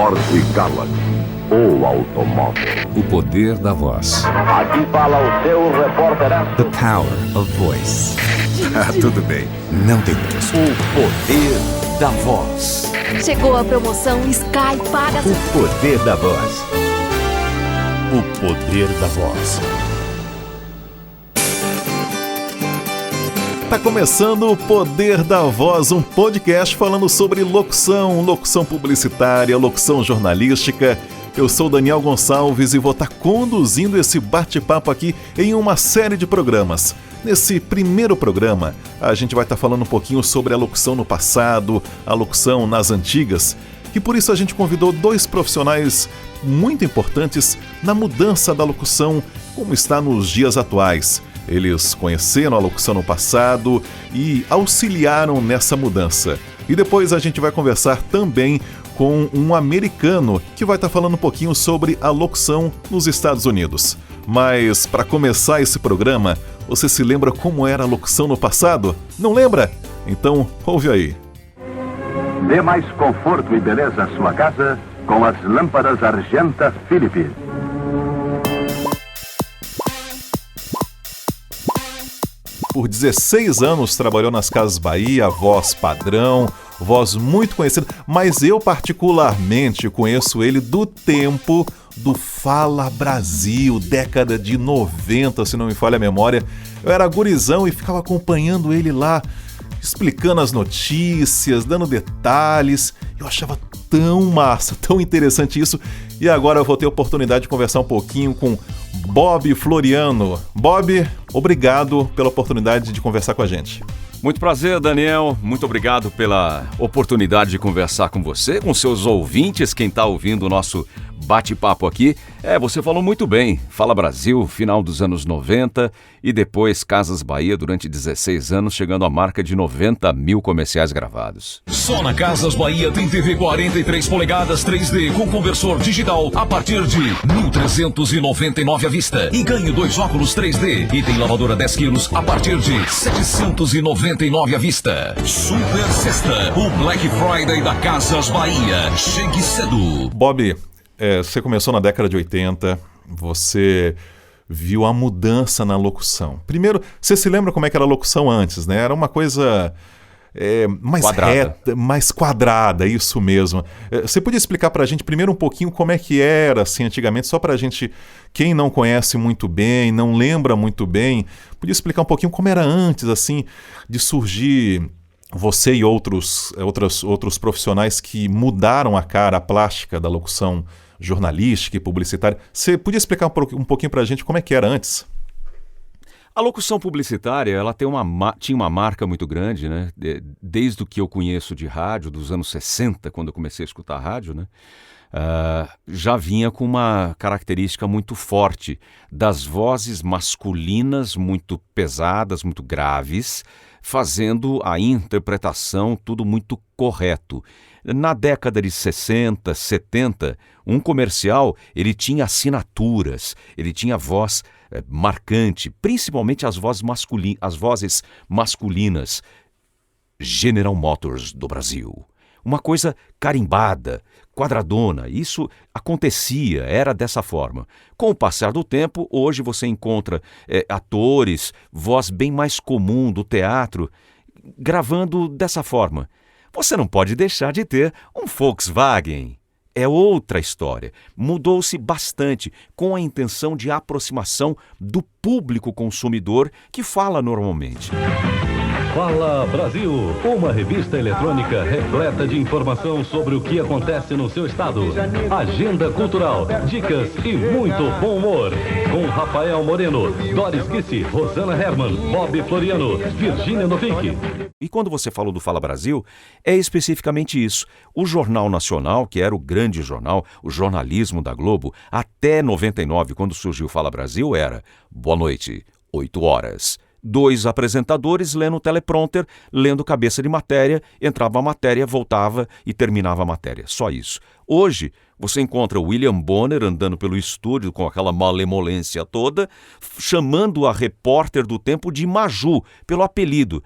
Ford e Galaxy, o automóvel. O poder da voz. Aqui fala o seu repórter. The power of voice. Tudo bem, não tem preço. O poder da voz. Chegou a promoção Sky Paga. O poder da voz. O poder da voz. Tá começando o Poder da Voz, um podcast falando sobre locução, locução publicitária, locução jornalística. Eu sou Daniel Gonçalves e vou estar conduzindo esse bate-papo aqui em uma série de programas. Nesse primeiro programa, a gente vai estar falando um pouquinho sobre a locução no passado, a locução nas antigas, e por isso a gente convidou dois profissionais muito importantes na mudança da locução como está nos dias atuais. Eles conheceram a locução no passado e auxiliaram nessa mudança. E depois a gente vai conversar também com um americano que vai estar falando um pouquinho sobre a locução nos Estados Unidos. Mas para começar esse programa, você se lembra como era a locução no passado? Não lembra? Então ouve aí. Dê mais conforto e beleza à sua casa com as lâmpadas Argenta Philips. Por 16 anos trabalhou nas Casas Bahia, voz padrão, voz muito conhecida, mas eu particularmente conheço ele do tempo do Fala Brasil, década de 90, se não me falha a memória. Eu era gurizão e ficava acompanhando ele lá, explicando as notícias, dando detalhes. Eu achava tão massa, tão interessante isso. E agora eu vou ter a oportunidade de conversar um pouquinho com Bob Floriano. Bob, obrigado pela oportunidade de conversar com a gente. Muito prazer, Daniel. Muito obrigado pela oportunidade de conversar com você, com seus ouvintes, quem está ouvindo o nosso bate-papo aqui. Você falou muito bem. Fala Brasil, final dos anos 90 e depois Casas Bahia durante 16 anos, chegando à marca de 90 mil comerciais gravados. Só na Casas Bahia tem TV 43 polegadas 3D com conversor digital a partir de R$ 1.399 à vista. E ganhe 2 óculos 3D. E tem lavadora 10 quilos a partir de R$ 799 à vista. Super Sexta, o Black Friday da Casas Bahia. Chegue cedo. Bob, você começou na década de 80, você viu a mudança na locução. Primeiro, você se lembra como é que era a locução antes, né? Era uma coisa mais quadrada. Reta, mais quadrada, isso mesmo. Você podia explicar pra gente primeiro um pouquinho como é que era assim antigamente, só pra gente, quem não conhece muito bem, não lembra muito bem, podia explicar um pouquinho como era antes, assim, de surgir você e outros profissionais que mudaram a cara, a plástica da locução jornalística e publicitária. Você podia explicar um pouquinho pra gente como é que era antes? A locução publicitária, ela tinha uma marca muito grande, né? Desde o que eu conheço de rádio, dos anos 60, quando eu comecei a escutar rádio, né? Já vinha com uma característica muito forte das vozes masculinas muito pesadas, muito graves, fazendo a interpretação tudo muito correto. Na década de 60, 70, um comercial, ele tinha assinaturas, ele tinha voz marcante, principalmente as vozes masculinas. General Motors do Brasil. Uma coisa carimbada, quadradona, isso acontecia, era dessa forma. Com o passar do tempo, hoje você encontra atores, voz bem mais comum do teatro, gravando dessa forma. Você não pode deixar de ter um Volkswagen. É outra história. Mudou-se bastante com a intenção de aproximação do público consumidor que fala normalmente. Fala Brasil, uma revista eletrônica repleta de informação sobre o que acontece no seu estado. Agenda cultural, dicas e muito bom humor. Com Rafael Moreno, Doris Kissi, Rosana Herman, Bob Floriano, Virgínia Novick. E quando você falou do Fala Brasil, é especificamente isso. O Jornal Nacional, que era o grande jornal, o jornalismo da Globo, até 99, quando surgiu o Fala Brasil, era boa noite, 8 horas. 2 apresentadores lendo o teleprompter, lendo cabeça de matéria, entrava a matéria, voltava e terminava a matéria. Só isso. Hoje, você encontra o William Bonner andando pelo estúdio com aquela malemolência toda, chamando a repórter do tempo de Maju, pelo apelido.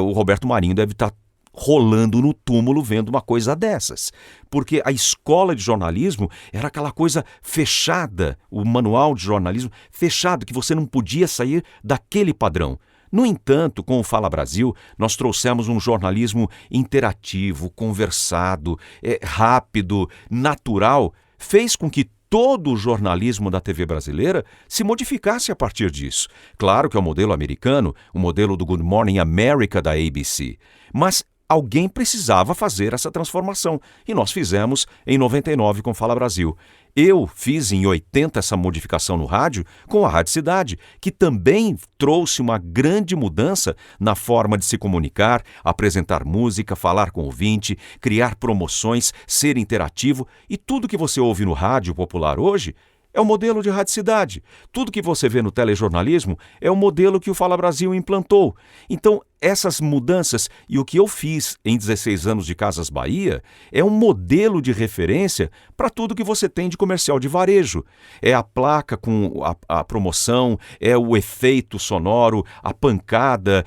O Roberto Marinho deve estar rolando no túmulo vendo uma coisa dessas. Porque a escola de jornalismo era aquela coisa fechada, o manual de jornalismo fechado, que você não podia sair daquele padrão. No entanto, com o Fala Brasil, nós trouxemos um jornalismo interativo, conversado, rápido, natural, fez com que todo o jornalismo da TV brasileira se modificasse a partir disso. Claro que é o modelo americano, o modelo do Good Morning America da ABC, mas alguém precisava fazer essa transformação e nós fizemos em 99 com Fala Brasil. Eu fiz em 80 essa modificação no rádio com a Rádio Cidade, que também trouxe uma grande mudança na forma de se comunicar, apresentar música, falar com o ouvinte, criar promoções, ser interativo, e tudo que você ouve no rádio popular hoje é o modelo de Rádio Cidade. Tudo que você vê no telejornalismo é o modelo que o Fala Brasil implantou. Então, essas mudanças e o que eu fiz em 16 anos de Casas Bahia é um modelo de referência para tudo que você tem de comercial de varejo. É a placa com a promoção, é o efeito sonoro, a pancada,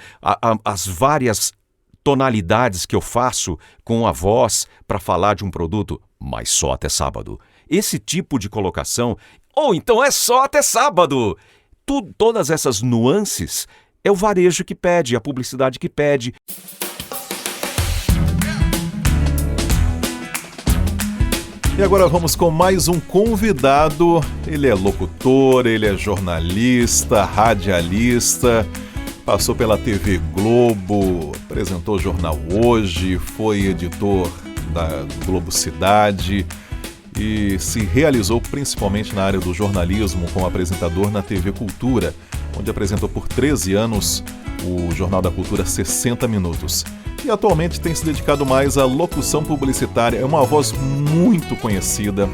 as várias tonalidades que eu faço com a voz para falar de um produto, mas só até sábado. Esse tipo de colocação, ou então é só até sábado. Todas essas nuances é o varejo que pede, a publicidade que pede. E agora vamos com mais um convidado. Ele é locutor, ele é jornalista, radialista, passou pela TV Globo, apresentou o Jornal Hoje, foi editor da Globo Cidade e se realizou principalmente na área do jornalismo como apresentador na TV Cultura, onde apresentou por 13 anos o Jornal da Cultura 60 Minutos. E atualmente tem se dedicado mais à locução publicitária. É uma voz muito conhecida,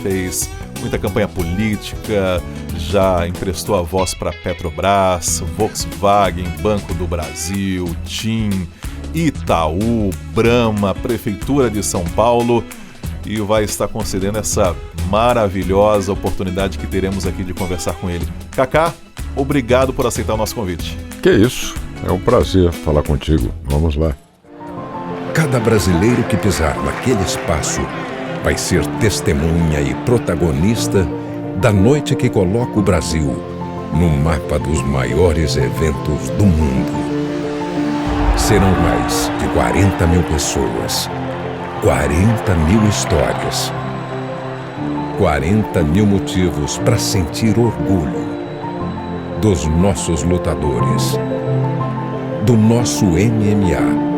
fez muita campanha política, já emprestou a voz para Petrobras, Volkswagen, Banco do Brasil, TIM, Itaú, Brahma, Prefeitura de São Paulo, e vai estar concedendo essa maravilhosa oportunidade que teremos aqui de conversar com ele. Cacá, obrigado por aceitar o nosso convite. Que isso, é um prazer falar contigo. Vamos lá. Cada brasileiro que pisar naquele espaço vai ser testemunha e protagonista da noite que coloca o Brasil no mapa dos maiores eventos do mundo. Serão mais de 40 mil pessoas, 40 mil histórias, 40 mil motivos para sentir orgulho dos nossos lutadores, do nosso MMA,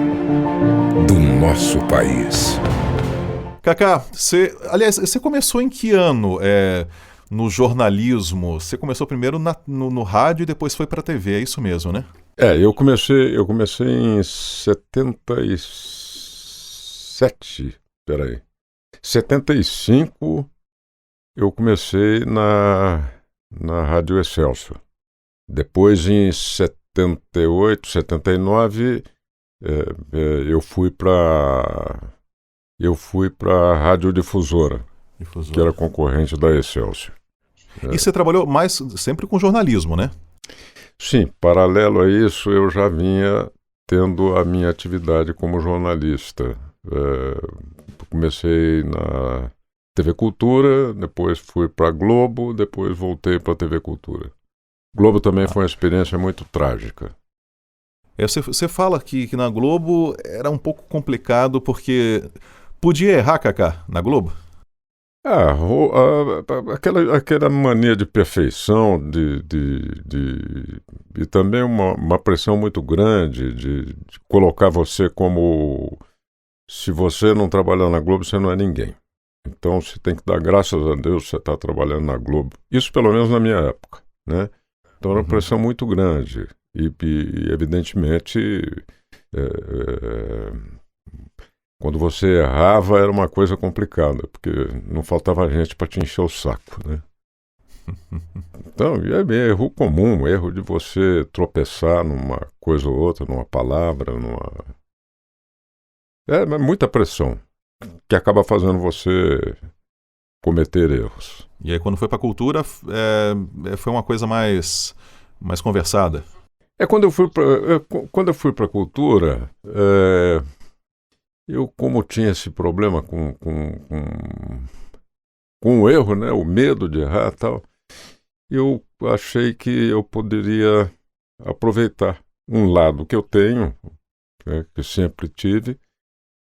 do nosso país. Cacá, você começou em que ano no jornalismo? Você começou primeiro no rádio e depois foi para a TV, é isso mesmo, né? Eu comecei em 77, 75 eu comecei na Rádio Excelsior. Depois, em 78, 79, eu fui para a Radiodifusora, que era concorrente da Excelsior. E você trabalhou mais sempre com jornalismo, né? Sim, paralelo a isso, eu já vinha tendo a minha atividade como jornalista. Comecei na TV Cultura, depois fui para a Globo, depois voltei para a TV Cultura. Globo também foi uma experiência muito trágica. Você fala que na Globo era um pouco complicado porque podia errar, Cacá, na Globo? Aquela mania de perfeição e também uma pressão muito grande de colocar você como... Se você não trabalhar na Globo, você não é ninguém. Então você tem que dar graças a Deus que você está trabalhando na Globo. Isso pelo menos na minha época, né? Então era uma pressão muito grande. E evidentemente, quando você errava era uma coisa complicada, porque não faltava gente para te encher o saco, né? Então, é erro comum, erro de você tropeçar numa coisa ou outra, numa palavra, muita pressão, que acaba fazendo você cometer erros. E aí quando foi para a cultura, foi uma coisa mais conversada? Quando eu fui para a cultura, Eu, como tinha esse problema com o erro, né, o medo de errar e tal, eu achei que eu poderia aproveitar um lado que eu tenho, né, que sempre tive,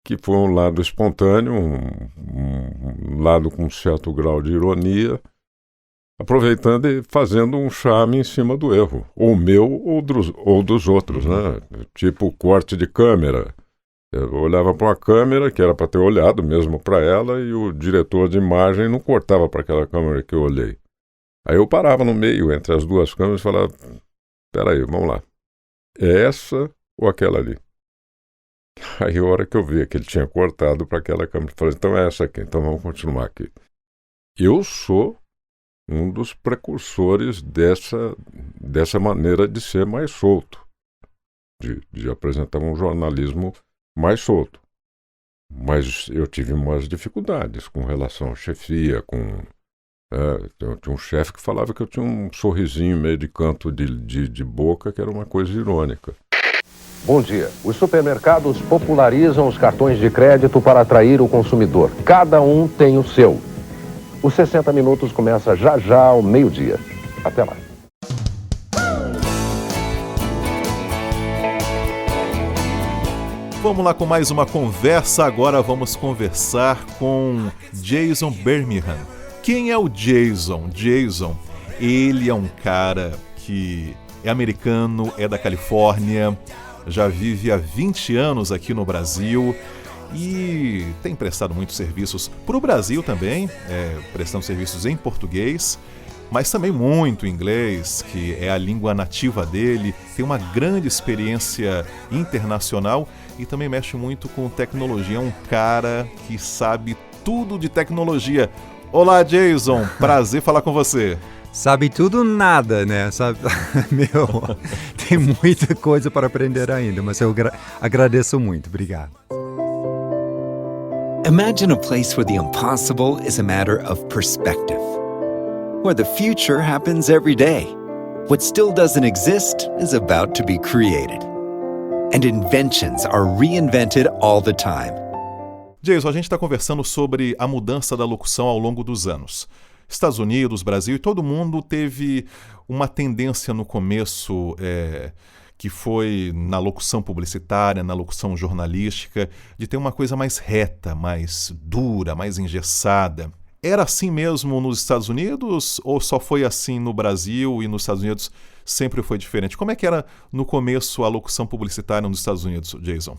que foi um lado espontâneo, um lado com um certo grau de ironia, aproveitando e fazendo um charme em cima do erro, ou meu ou dos outros, né? Tipo corte de câmera. Eu olhava para uma câmera que era para ter olhado mesmo para ela e o diretor de imagem não cortava para aquela câmera que eu olhei. Aí eu parava no meio entre as duas câmeras e falava, peraí, vamos lá, é essa ou aquela ali? Aí a hora que eu vi que ele tinha cortado para aquela câmera, eu falei, então é essa aqui, então vamos continuar aqui. Eu sou um dos precursores dessa maneira de ser mais solto, de apresentar um jornalismo mais solto. Mas eu tive umas dificuldades com relação à chefia, tinha um chefe que falava que eu tinha um sorrisinho meio de canto de boca, que era uma coisa irônica. Bom dia. Os supermercados popularizam os cartões de crédito para atrair o consumidor. Cada um tem o seu. Os 60 Minutos começa já ao meio-dia. Até lá. Vamos lá com mais uma conversa. Agora vamos conversar com Jason Birmingham. Quem é o Jason? Jason, ele é um cara que é americano, é da Califórnia, já vive há 20 anos aqui no Brasil e tem prestado muitos serviços para o Brasil também, prestando serviços em português, mas também muito inglês, que é a língua nativa dele, tem uma grande experiência internacional e também mexe muito com tecnologia. É um cara que sabe tudo de tecnologia. Olá, Jason, prazer falar com você. Sabe tudo nada, né? Tem muita coisa para aprender ainda, mas eu agradeço muito. Obrigado. Imagine a place where the impossible is a matter of perspective, where the future happens every day. What still doesn't exist is about to be created. And inventions are reinvented all the time. Jason, a gente está conversando sobre a mudança da locução ao longo dos anos. Estados Unidos, Brasil, e todo mundo teve uma tendência no começo, que foi na locução publicitária, na locução jornalística, de ter uma coisa mais reta, mais dura, mais engessada. Era assim mesmo nos Estados Unidos ou só foi assim no Brasil e nos Estados Unidos sempre foi diferente? Como é que era no começo a locução publicitária nos Estados Unidos, Jason?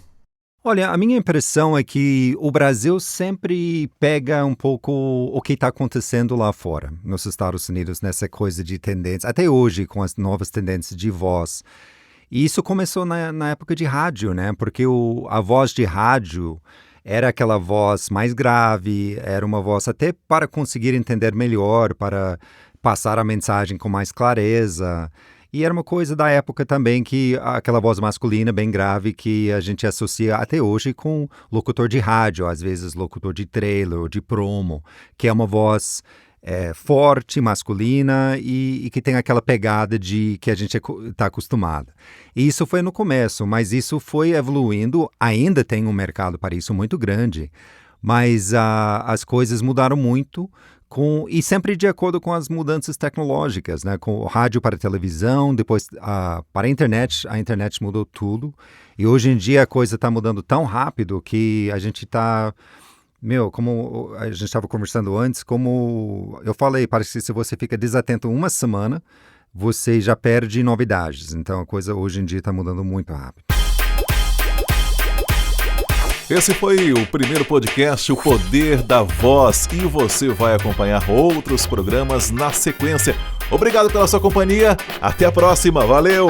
Olha, a minha impressão é que o Brasil sempre pega um pouco o que está acontecendo lá fora, nos Estados Unidos, nessa coisa de tendência, até hoje com as novas tendências de voz. E isso começou na época de rádio, né? Porque a voz de rádio era aquela voz mais grave, era uma voz até para conseguir entender melhor, para passar a mensagem com mais clareza. E era uma coisa da época também que aquela voz masculina bem grave que a gente associa até hoje com locutor de rádio, às vezes locutor de trailer ou de promo, que é uma voz forte, masculina e que tem aquela pegada que a gente está acostumado. E isso foi no começo, mas isso foi evoluindo, ainda tem um mercado para isso muito grande, mas as coisas mudaram muito, e sempre de acordo com as mudanças tecnológicas, né? Com o rádio para a televisão, depois para a internet mudou tudo. E hoje em dia a coisa está mudando tão rápido que a gente está... como a gente estava conversando antes, como eu falei, parece que se você fica desatento uma semana, você já perde novidades. Então a coisa hoje em dia está mudando muito rápido. Esse foi o primeiro podcast, O Poder da Voz, e você vai acompanhar outros programas na sequência. Obrigado pela sua companhia, até a próxima, valeu!